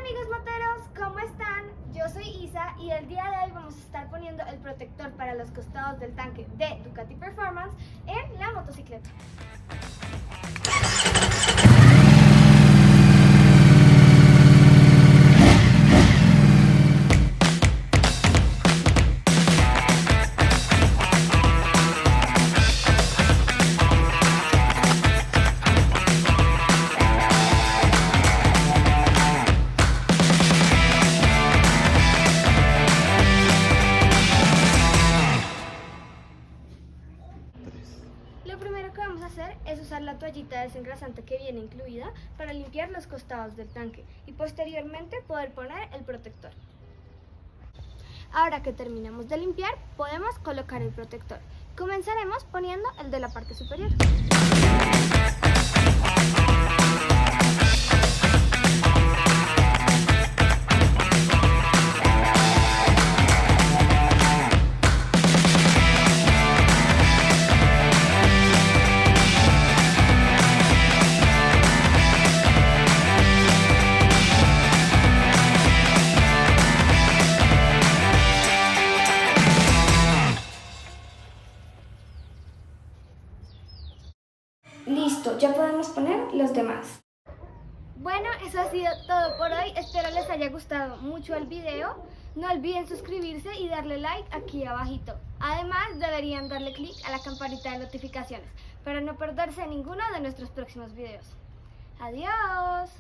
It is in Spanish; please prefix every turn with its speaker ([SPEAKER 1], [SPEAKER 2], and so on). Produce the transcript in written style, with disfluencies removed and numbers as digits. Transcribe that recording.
[SPEAKER 1] amigos moteros, ¿cómo están? Yo soy Isa y el día de hoy vamos a estar poniendo el protector para los costados del tanque de Ducati Performance en la motocicleta. Lo primero que vamos a hacer es usar la toallita desengrasante que viene incluida para limpiar los costados del tanque y posteriormente poder poner el protector. Ahora que terminamos de limpiar, podemos colocar el protector. Comenzaremos poniendo el de la parte superior. Listo, ya podemos poner los demás. Bueno, eso ha sido todo por hoy. Espero les haya gustado mucho el video. No olviden suscribirse y darle like aquí abajito. Además, deberían darle clic a la campanita de notificaciones para no perderse ninguno de nuestros próximos videos. ¡Adiós!